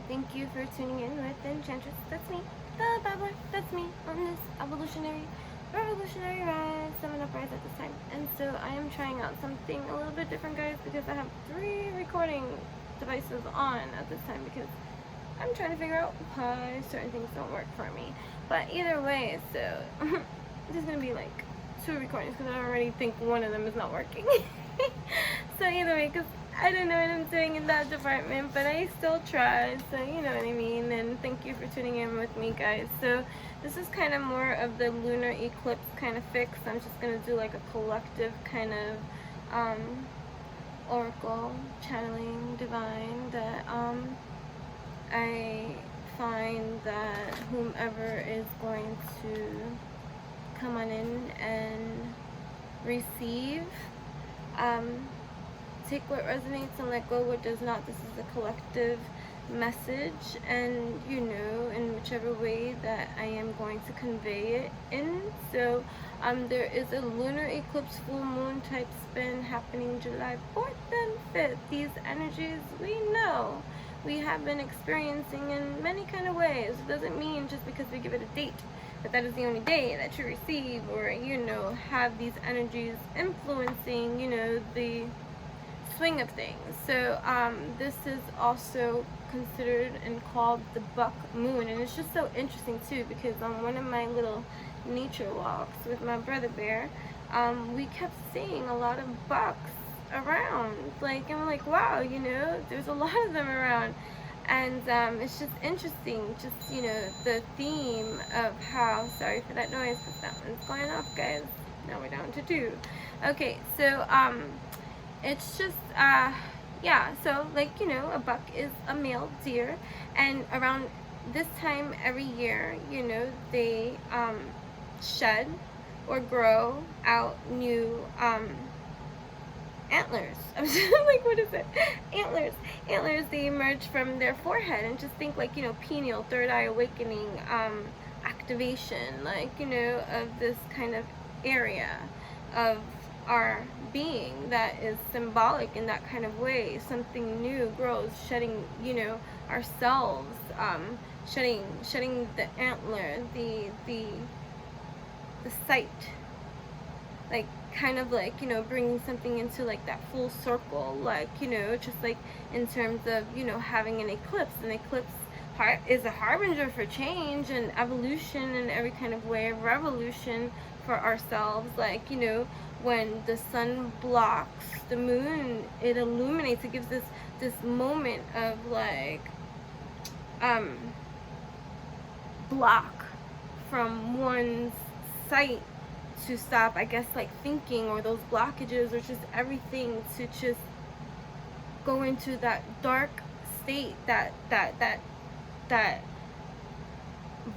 Thank you for tuning in with Enchantress. That's me, the Babbler. That's me on this revolutionary rise, summon up rise at this time. And so I am trying out something a little bit different, guys, because I have 3 recording devices on at this time because I'm trying to figure out why certain things don't work for me. But either way, so there's gonna be like 2 recordings because I already think one of them is not working. So either way, because I don't know what I'm doing in that department, but I still try, so you know what I mean. And thank you for tuning in with me, guys. So this is kind of more of the lunar eclipse kind of fix. I'm just gonna do like a collective kind of oracle channeling divine that I find that whomever is going to come on in and receive, take what resonates and let go what does not. This is a collective message, and you know, in whichever way that I am going to convey it in. So there is a lunar eclipse full moon type spin happening July 4th and 5th. These energies, we know we have been experiencing in many kind of ways. It doesn't mean just because we give it a date that is the only day that you receive or, you know, have these energies influencing, you know, the swing of things. So this is also considered and called the buck moon, and it's just so interesting too because on one of my little nature walks with my brother bear, we kept seeing a lot of bucks around, like, and we're like, wow, you know, there's a lot of them around. And it's just interesting, just, you know, the theme of how, sorry for that noise because that one's going off, guys. Now we're down to 2. Okay, so it's just yeah, so like, you know, a buck is a male deer, and around this time every year, you know, they shed or grow out new antlers. I'm just like, what is it? Antlers, they emerge from their forehead, and just think like, you know, pineal, third eye awakening, activation, like, you know, of this kind of area of our being that is symbolic in that kind of way. Something new grows, shedding, you know, ourselves, shedding the antler, the sight, like kind of like, you know, bringing something into like that full circle, like, you know, just like in terms of, you know, having an eclipse. An eclipse is a harbinger for change and evolution in every kind of way, revolution for ourselves. Like, you know, when the sun blocks the moon, it illuminates, it gives this moment of like block from one's sight to stop, I guess, like thinking, or those blockages, or just everything to just go into that dark state, that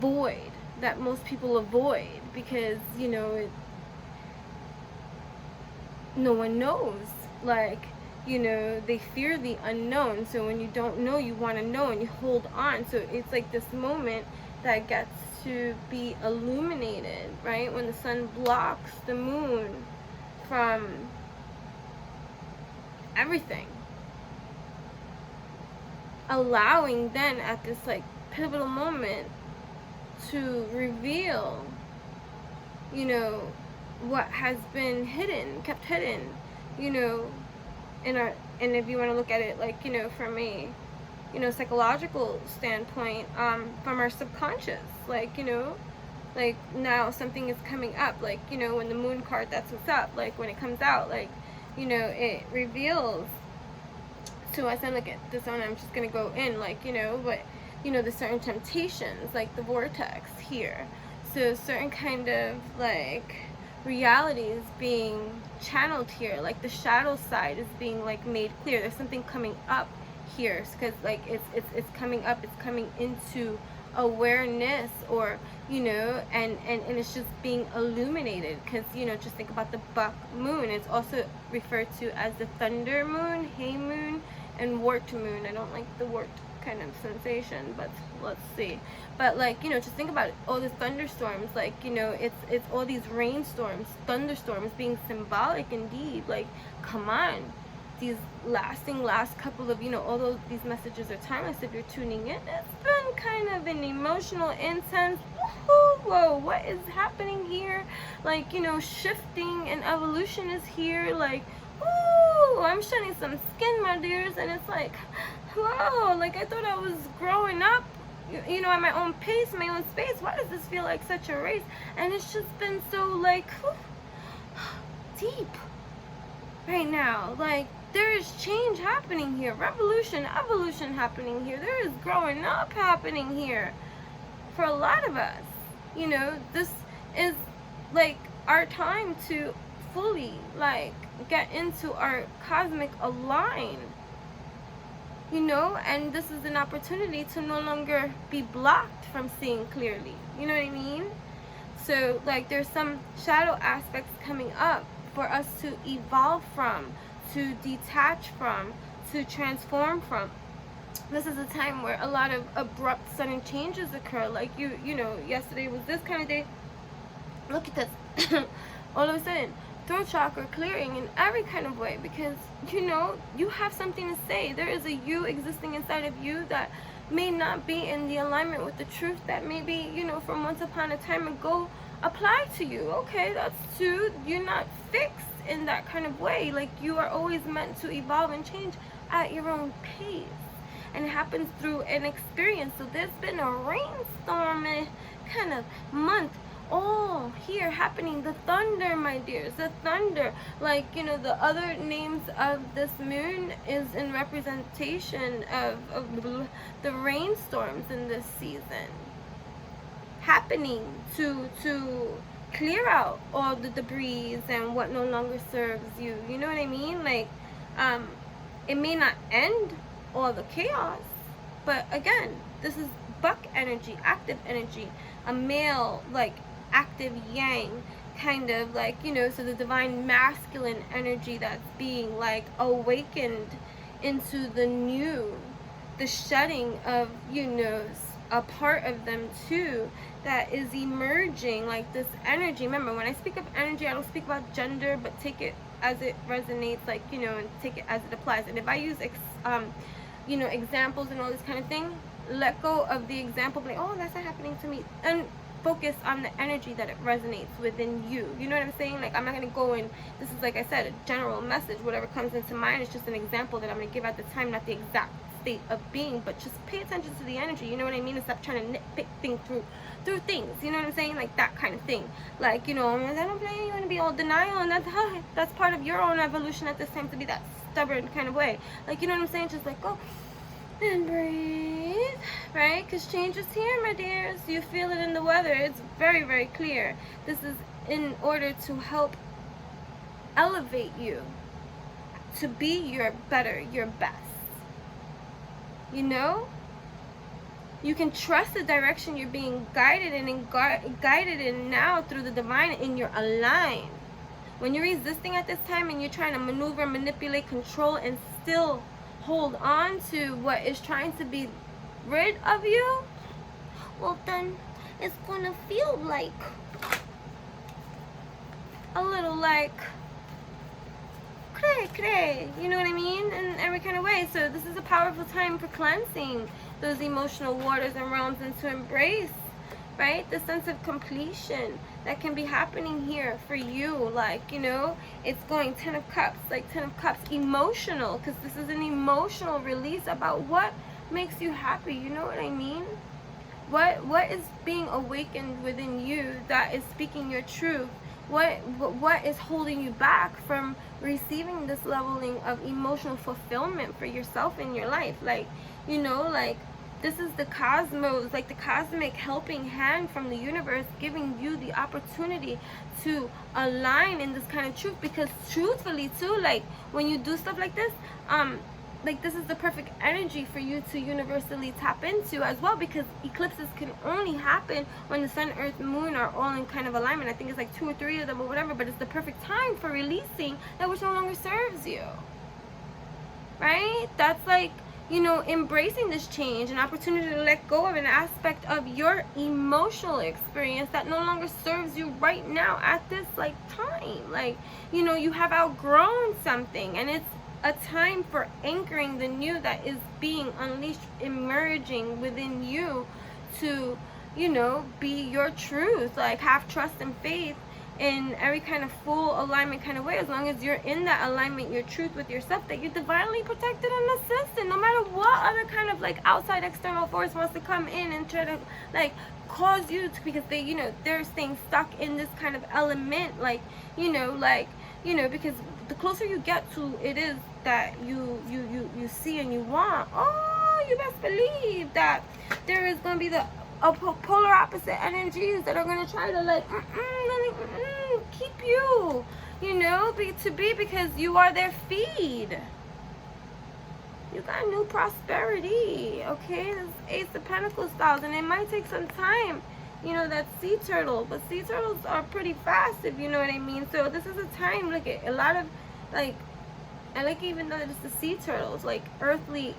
void that most people avoid because, you know, no one knows, like, you know, they fear the unknown. So when you don't know, you want to know and you hold on. So it's like this moment that gets to be illuminated, right, when the sun blocks the moon from everything, allowing then at this like pivotal moment to reveal, you know, what has been hidden, kept hidden, you know, in our, and if you want to look at it like, you know, from a, you know, psychological standpoint, from our subconscious, like, you know, like now something is coming up, like, you know, when the moon card, that's what's up, like when it comes out, like, you know, it reveals to us. And look at this one, I'm just gonna go in, like, you know, but, you know, the certain temptations, like the vortex here, so certain kind of like realities being channeled here, like the shadow side is being like made clear. There's something coming up here because like it's coming up, it's coming into awareness, or, you know, and it's just being illuminated because, you know, just think about the buck moon. It's also referred to as the thunder moon, hay moon, and wart moon. I don't like the wart kind of sensation, but let's see. But like, you know, just think about it, all the thunderstorms, like, you know, it's all these rainstorms, thunderstorms being symbolic indeed. Like, come on, these lasting last couple of, you know, although these messages are timeless if you're tuning in, it's been kind of an emotional, intense, whoa, what is happening here? Like, you know, shifting and evolution is here. Like, ooh, I'm shedding some skin, my dears, and it's like, whoa, like I thought I was growing up, you know, at my own pace, my own space. Why does this feel like such a race? And it's just been so like deep right now. Like, there is change happening here, revolution, evolution happening here. There is growing up happening here for a lot of us. You know, this is like our time to fully like get into our cosmic align, you know, and this is an opportunity to no longer be blocked from seeing clearly, you know what I mean? So like there's some shadow aspects coming up for us to evolve from, to detach from, to transform from. This is a time where a lot of abrupt sudden changes occur. Like you know, yesterday was this kind of day. Look at this. All of a sudden, throat chakra clearing in every kind of way, because you know you have something to say. There is a you existing inside of you that may not be in the alignment with the truth that maybe, you know, from once upon a time ago applied to you. Okay, that's true. You're not fixed in that kind of way. Like, you are always meant to evolve and change at your own pace, and it happens through an experience. So there's been a rainstorm kind of month all here happening. The thunder, my dears, the thunder. Like, you know, the other names of this moon is in representation of the rainstorms in this season happening to clear out all the debris and what no longer serves you. You know what I mean? Like, it may not end all the chaos, but again, this is buck energy, active energy, a male, like, active yang kind of, like, you know, so the divine masculine energy that's being like awakened into the new, the shedding of, you know, a part of them too that is emerging, like this energy. Remember, when I speak of energy, I don't speak about gender, but take it as it resonates, like, you know, and take it as it applies. And if I use you know, examples and all this kind of thing, let go of the example, like, oh, that's not happening to me, and focus on the energy that it resonates within you. You know what I'm saying? Like, I'm not going to go in, this is, like I said, a general message. Whatever comes into mind is just an example that I'm going to give at the time, not the exact state of being, but just pay attention to the energy. You know what I mean? And stop trying to nitpick things through things. You know what I'm saying? Like, that kind of thing. Like, you know, I don't blame you. You want to be all denial, and that's part of your own evolution at this time, to be that stubborn kind of way. Like, you know what I'm saying? Just like, go and breathe, right? Because change is here, my dears. You feel it in the weather. It's very, very clear. This is in order to help elevate you to be your better, your best. You know? You can trust the direction you're being guided in, and guided in now through the divine, and you're aligned. When you're resisting at this time and you're trying to maneuver, manipulate, control, and still hold on to what is trying to be rid of you, well, then it's gonna feel like a little like cray, you know what I mean, in every kind of way. So this is a powerful time for cleansing those emotional waters and realms, and to embrace, right, the sense of completion that can be happening here for you. Like, you know, it's going 10 of cups, like 10 of cups, emotional, because this is an emotional release about what makes you happy. You know what I mean? What is being awakened within you that is speaking your truth? What is holding you back from receiving this leveling of emotional fulfillment for yourself in your life? Like, you know, like, this is the cosmos, like the cosmic helping hand from the universe, giving you the opportunity to align in this kind of truth. Because truthfully too, like, when you do stuff like this, like, this is the perfect energy for you to universally tap into as well, because eclipses can only happen when the sun, earth, moon are all in kind of alignment. I think it's like 2 or 3 of them or whatever, but it's the perfect time for releasing that which no longer serves you, right? That's like, you know, embracing this change, an opportunity to let go of an aspect of your emotional experience that no longer serves you right now at this, like, time. Like, you know, you have outgrown something, and it's a time for anchoring the new that is being unleashed, emerging within you to, you know, be your truth. Like, have trust and faith in every kind of full alignment kind of way, as long as you're in that alignment, your truth with yourself, that you're divinely protected and assisted, no matter what other kind of like outside external force wants to come in and try to like cause you to, because they, you know, they're staying stuck in this kind of element, like, you know, because the closer you get to it is that you see and you want, oh, you best believe that there is going to be the polar opposite energies that are going to try to like keep you, you know, because you are their feed. You got new prosperity, okay? This Ace of Pentacles styles, and it might take some time, you know, that sea turtle, but sea turtles are pretty fast, if you know what I mean. So this is a time, look at a lot of like, I like even though it's the sea turtles, like earthly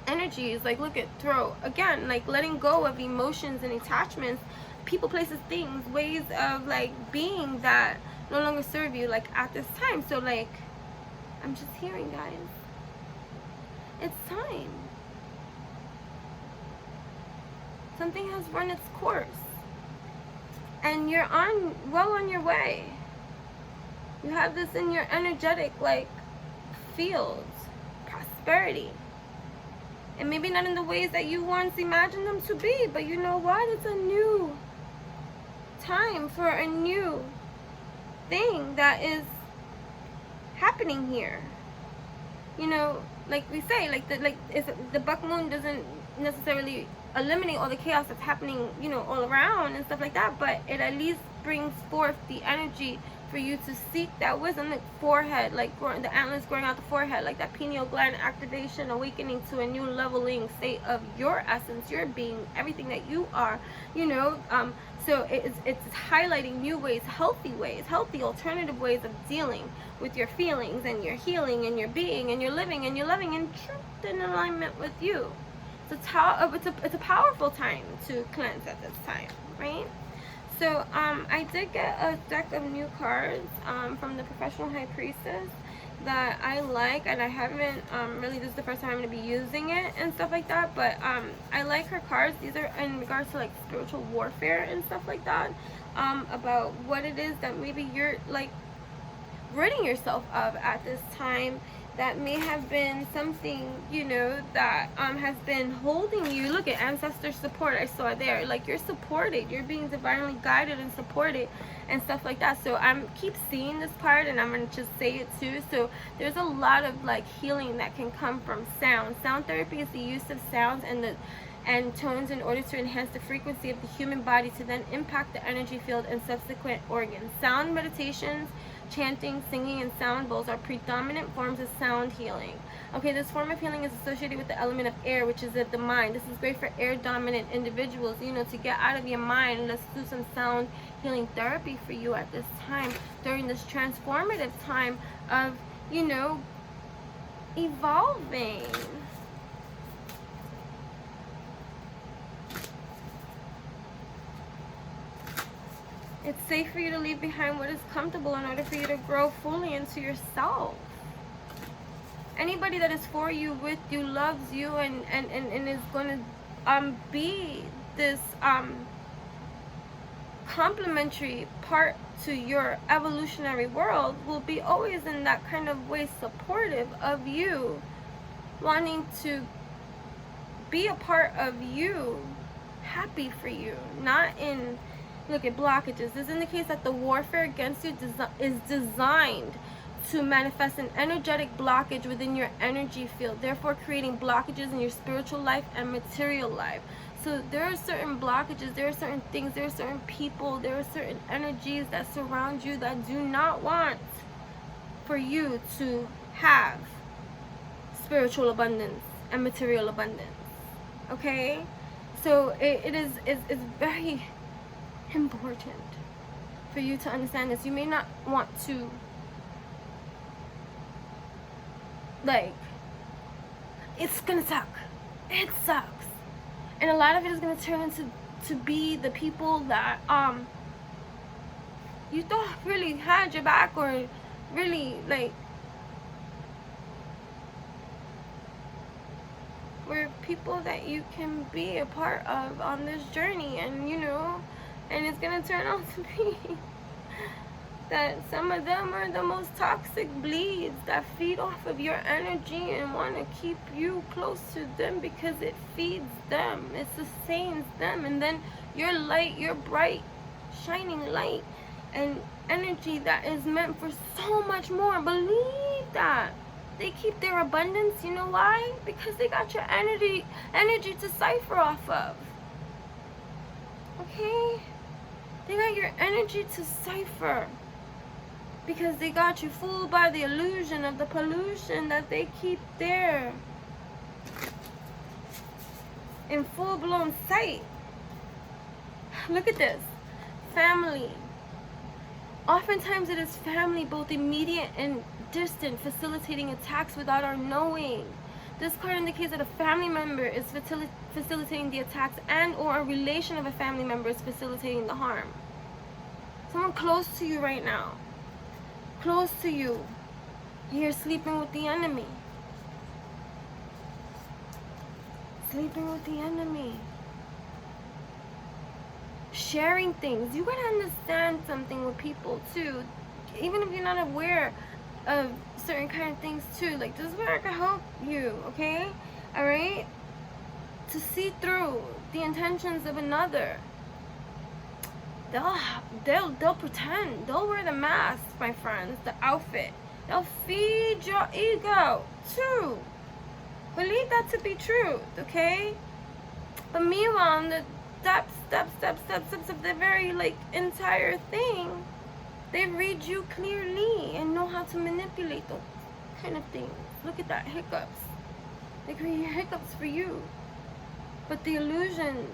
energies, like look at throw again, like letting go of emotions and attachments, people, places, things, ways of like being that no longer serve you, like at this time. So like, I'm just hearing, guys, it's time. Something has run its course and you're well on your way. You have this in your energetic like fields, prosperity. And maybe not in the ways that you once imagined them to be, but you know what? It's a new time for a new thing that is happening here. You know, like we say, like the buck moon doesn't necessarily eliminate all the chaos that's happening, you know, all around and stuff like that, but it at least brings forth the energy for you to seek that wisdom. The forehead, like the antlers growing out the forehead, like that pineal gland activation, awakening to a new leveling state of your essence, your being, everything that you are, you know. So it's highlighting new ways, healthy alternative ways of dealing with your feelings and your healing and your being and your living and your loving in truth and alignment with you. It's a powerful time to cleanse at this time, right? So I did get a deck of new cards from the Professional High Priestess that I like, and I haven't really, this is the first time I'm going to be using it and stuff like that, but I like her cards. These are in regards to like spiritual warfare and stuff like that, about what it is that maybe you're like ridding yourself of at this time, that may have been something, you know, that has been holding you. Look at ancestor support, I saw there, like you're supported, you're being divinely guided and supported and stuff like that. So I'm keep seeing this card, and I'm gonna just say it too. So there's a lot of like healing that can come from sound. Sound therapy is the use of sounds and tones in order to enhance the frequency of the human body to then impact the energy field and subsequent organs. Sound meditations, chanting, singing, and sound bowls are predominant forms of sound healing. Okay, this form of healing is associated with the element of air, which is the mind. This is great for air-dominant individuals, you know, to get out of your mind. Let's do some sound healing therapy for you at this time, during this transformative time of, you know, evolving. It's safe for you to leave behind what is comfortable in order for you to grow fully into yourself. Anybody that is for you, with you, loves you, and is going to be this complementary part to your evolutionary world, will be always in that kind of way supportive of you, wanting to be a part of you, happy for you, not in... Look at blockages. This indicates that the warfare against you is designed to manifest an energetic blockage within your energy field, therefore creating blockages in your spiritual life and material life. So there are certain blockages, there are certain things, there are certain people, there are certain energies that surround you that do not want for you to have spiritual abundance and material abundance. Okay? So it is very important for you to understand this. You may not want to, like, it's gonna suck. It sucks. And a lot of it is gonna turn into to be the people that you thought really had your back, or really like we're people that you can be a part of on this journey. And you know, and it's gonna turn out to be that some of them are the most toxic bleeds that feed off of your energy and want to keep you close to them because it feeds them, it sustains them. And then your light, your bright shining light and energy that is meant for so much more, believe that they keep their abundance. You know why? Because they got your energy to cipher off of. Okay, they got your energy to cipher because they got you fooled by the illusion of the pollution that they keep there in full-blown sight. Look at this. Family. Oftentimes it is family, both immediate and distant, facilitating attacks without our knowing. This card indicates that a family member is facilitating the attacks, and or a relation of a family member is facilitating the harm. Someone close to you right now. Close to you. You're sleeping with the enemy. Sleeping with the enemy. Sharing things. You gotta understand something with people too. Even if you're not aware of certain kind of things too. Like, this is where I can help you, okay? Alright? To see through the intentions of another. They'll pretend. They'll wear the mask, my friends, the outfit. They'll feed your ego too. Believe that to be true, okay? But meanwhile, the steps of the very like entire thing, they read you clearly and know how to manipulate those kind of things. Look at that, hiccups. They create hiccups for you. But the illusion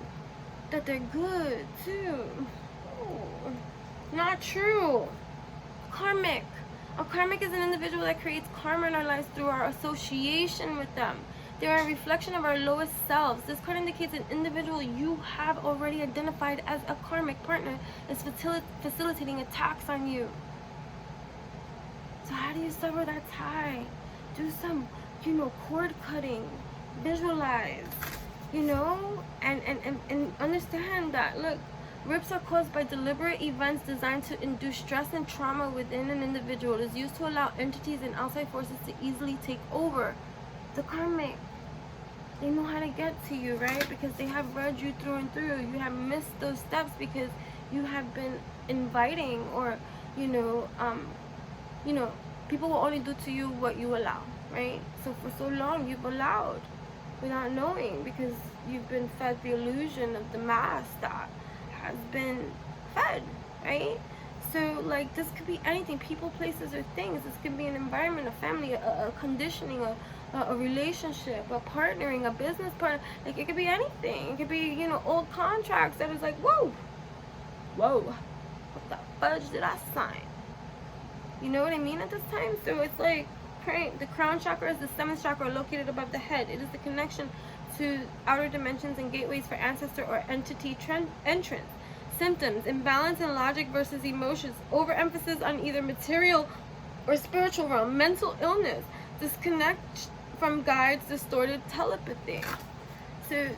that they're good too. Oh, not true. Karmic. A karmic is an individual that creates karma in our lives through our association with them. They are a reflection of our lowest selves. This card indicates an individual you have already identified as a karmic partner is facilitating attacks on you. So how do you sever that tie? Do some, cord cutting. Visualize, and understand that, look, rips are caused by deliberate events designed to induce stress and trauma within an individual. It is used to allow entities and outside forces to easily take over. The karmic, they know how to get to you, right? Because they have read you through and through. You have missed those steps because you have been inviting, or people will only do to you what you allow, right? So for so long you've allowed without knowing, because you've been fed the illusion of the mask that has been fed, right? So like, this could be anything, people, places, or things. This could be an environment, a family, a conditioning, a relationship, a partnering, a business partner. Like, it could be anything. It could be, old contracts that is like, whoa, what the fudge did I sign? You know what I mean at this time? So it's like, the crown chakra is the 7th chakra located above the head. It is the connection to outer dimensions and gateways for ancestor or entity entrance. Symptoms: imbalance in logic versus emotions, overemphasis on either material or spiritual realm, mental illness, disconnect from guides, distorted telepathy. So,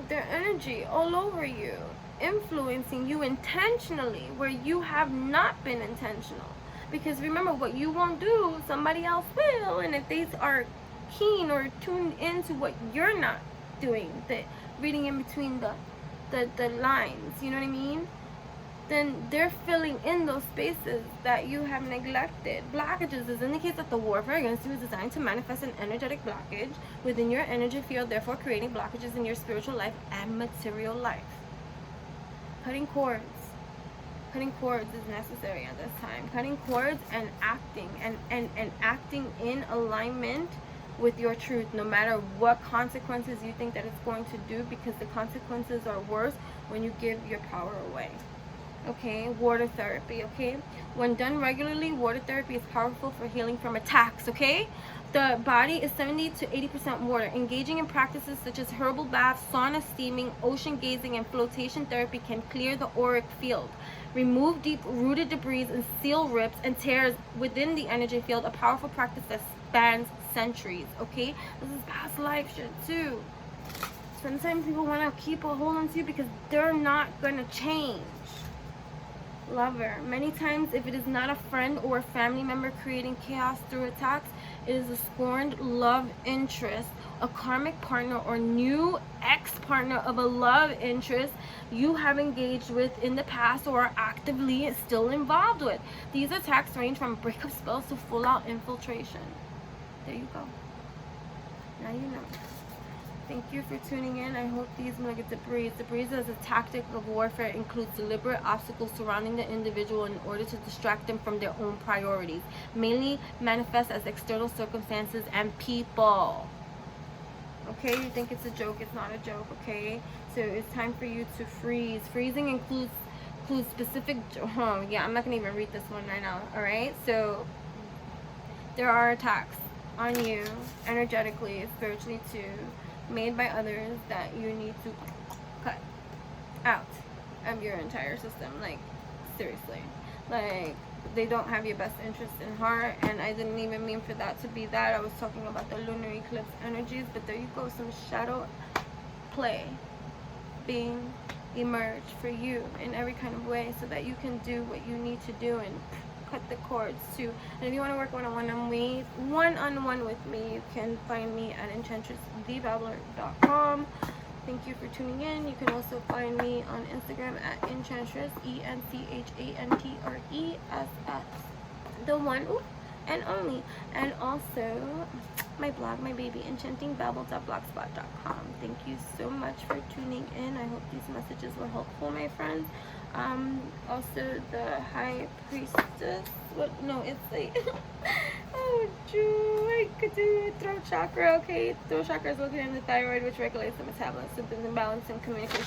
their energy all over you, influencing you intentionally where you have not been intentional. Because remember, what you won't do, somebody else will. And if they are keen or tuned into what you're not doing, the reading in between the lines, you know what I mean? Then they're filling in those spaces that you have neglected. Blockages is indicates that the warfare against you is designed to manifest an energetic blockage within your energy field, therefore creating blockages in your spiritual life and material life. Cutting cords. Cutting cords is necessary at this time. Cutting cords and acting and acting in alignment with your truth, no matter what consequences you think that it's going to do, because the consequences are worse when you give your power away. Okay, water therapy, okay? When done regularly, water therapy is powerful for healing from attacks, okay? The body is 70 to 80% water. Engaging in practices such as herbal baths, sauna, steaming, ocean gazing, and flotation therapy can clear the auric field, remove deep-rooted debris, and seal rips and tears within the energy field, a powerful practice that spans centuries, okay? This is past life shit too. Sometimes people want to keep a hold on to you because they're not going to change. Lover. Many times, if it is not a friend or a family member creating chaos through attacks, it is a scorned love interest, a karmic partner, or new ex-partner of a love interest you have engaged with in the past or are actively still involved with. These attacks range from breakup spells to full-out infiltration. There you go. Now you know. Thank you for tuning in. I hope these nuggets of breeze. The breeze as a tactic of warfare includes deliberate obstacles surrounding the individual in order to distract them from their own priorities. Mainly manifest as external circumstances and people. Okay, you think it's a joke, it's not a joke, okay? So it's time for you to freeze. Freezing includes specific, yeah, I'm not gonna even read this one right now, alright? So there are attacks on you energetically, spiritually too, made by others that you need to cut out of your entire system. Like, seriously. Like, they don't have your best interest in heart, and I didn't even mean for that to be that. I was talking about the lunar eclipse energies, but there you go, some shadow play being emerged for you in every kind of way so that you can do what you need to do and cut the cords too. And if you want to work one-on-one with me, you can find me at enchantressthebabbler.com. Thank you for tuning in. You can also find me on Instagram at enchantress, ENCHANTRESS, the one and only. And also my blog, my baby, enchantingbabble.blogspot.com. Thank you so much for tuning in. I hope these messages were helpful, my friends. Also the High Priestess, it's like oh, I could do throat chakra, okay? Throat chakra is located in the thyroid, which regulates the metabolism, symptoms, and balance and communication.